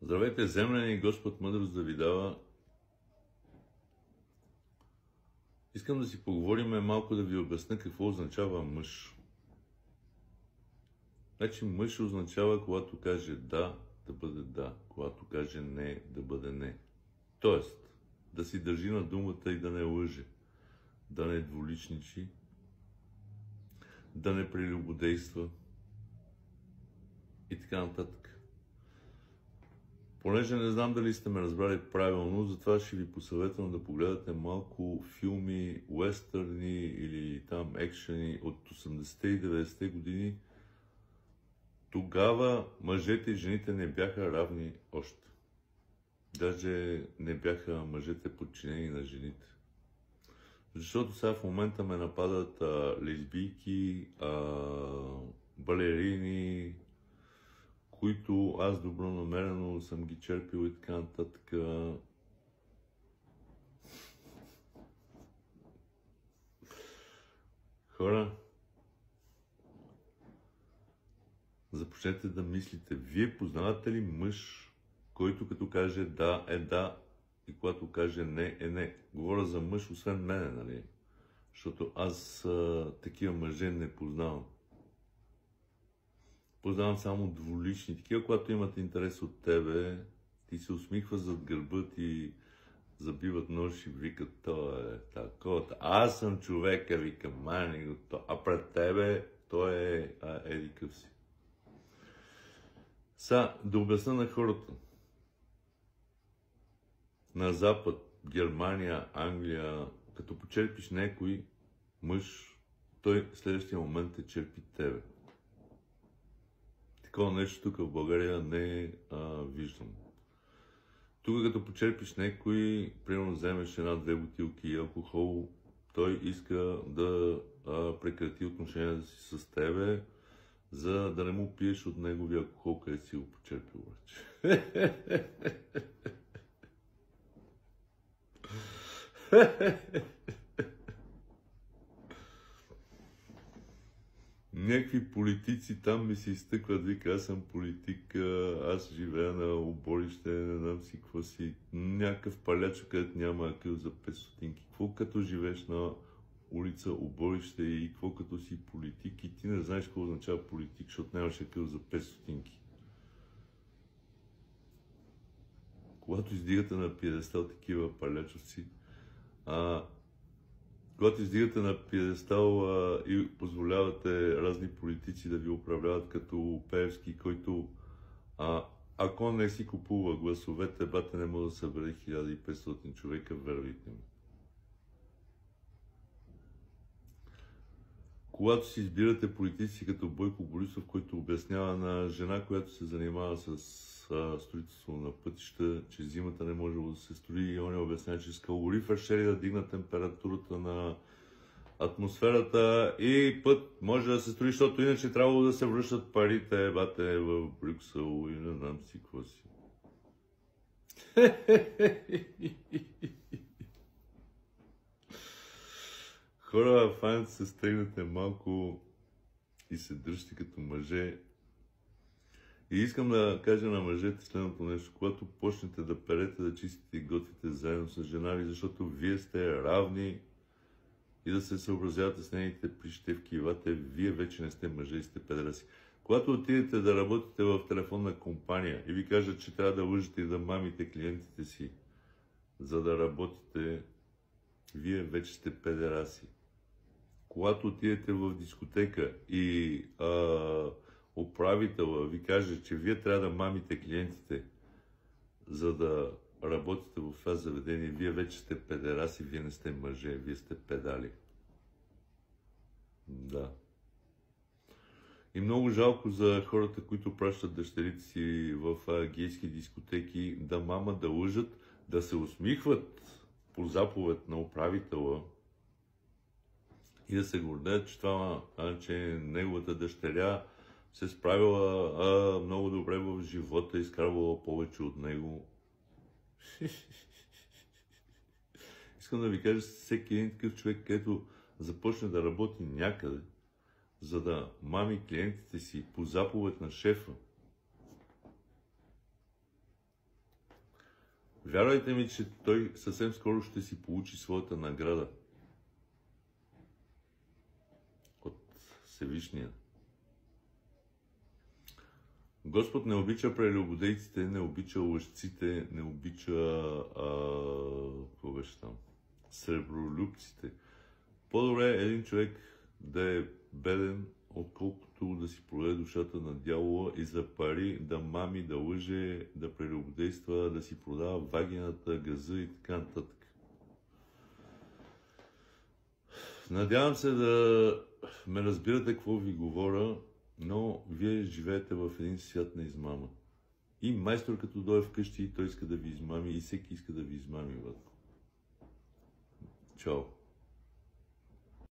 Здравейте, земляни, Господ мъдрост да ви дава. Искам да си поговорим малко, да ви обясня какво означава мъж. Значи мъж означава, когато каже да, да бъде да, когато каже не, да бъде не. Тоест, да си държи на думата и да не лъже, да не двуличничи, да не прелюбодейства и така нататък. Понеже не знам дали сте ме разбрали правилно, затова ще ви посъветвам да погледате малко филми, уестърни или там екшени от 80-те и 90-те години. Тогава мъжете и жените не бяха равни още. Даже не бяха мъжете подчинени на жените. Защото сега в момента ме нападат лесбийки, балерини, които аз добронамерено съм ги черпил и така нататък. Хора, започнете да мислите. Вие познавате ли мъж, който като каже да е да и когато каже не е не? Говоря за мъж, освен мене, нали? Защото аз такива мъже не познавам. Познавам само двулични. Такива, когато имат интерес от тебе, ти се усмихва зад гърба ти, забиват нож и викат, то е такова. Аз съм човека, вика, мани го то. А пред тебе, той е еди къв си. Да обясна на хората. На Запад, Германия, Англия, като почерпиш някой мъж, той в следващия момент те черпи тебе. Такова нещо тук в България не виждам. Тук като почерпиш някой, примерно вземеш една-две бутилки алкохол, той иска да прекрати отношенията си с тебе, за да не му пиеш от неговия алкохол, където си го почерпил вече. Някакви политици там ми се изтъкват, вика, аз съм политик, аз живея на оборище, не знам си какво си. Някакъв палячо, където няма акъл за 5 стотинки. Какво като живееш на улица оборище и какво като си политик и ти не знаеш какво означава политик, защото нямаш акъл за 5 стотинки. Когато издигате на пиедестал такива палячовци, когато издигате на пиедестал и позволявате разни политици да ви управляват като Пеевски, който ако не си купува гласовете, бате не може да събере 1500 човека, вервайте ми. Когато си избирате политици като Бойко Борисов, който обяснява на жена, която се занимава с строителство на пътища, че зимата не може да се строи и он обяснява, че с калорифер ще да дигна температурата на атмосферата и път може да се строи, защото иначе трябвало да се връщат парите, бате, в Брюксел и не знам си какво си. Хора, файнете се стегнете малко и се дръжте като мъже. И искам да кажа на мъжете следното нещо. Когато почнете да перете, да чистите и готвите заедно с жена ви, защото вие сте равни и да се съобразявате с нейните прищевки и вате, вие вече не сте мъже и сте педераси. Когато отидете да работите в телефонна компания и ви кажат, че трябва да лъжете и да мамите клиентите си, за да работите, вие вече сте педераси. Когато отидете в дискотека и управителя ви каже, че вие трябва да мамите клиентите, за да работите в това заведение, вие вече сте педераси, вие не сте мъже, вие сте педали. Да. И много жалко за хората, които пращат дъщерите си в гейски дискотеки, да мамат, да лъжат, да се усмихват по заповед на управителя и да се гордеят, че неговата дъщеря се справила много добре в живота, изкарвала повече от него. Искам да ви кажа, всеки един такъв човек, където започне да работи някъде, за да мами клиентите си по заповед на шефа, Вярвайте ми, че той съвсем скоро ще си получи своята награда от Всевишния. Господ не обича прелюбодейците, не обича лъжците, не обича какво беше там? Сребролюбците. По-добре е един човек да е беден, отколкото да си продаде душата на дявола и за пари да мами, да лъже, да прелюбодейства, да си продава вагината, газа и така нататък. Надявам се да ме разбирате какво ви говоря, но вие живеете в един свят на измама. И майстор като дойде вкъщи, той иска да ви измами и всеки иска да ви измами. Чао!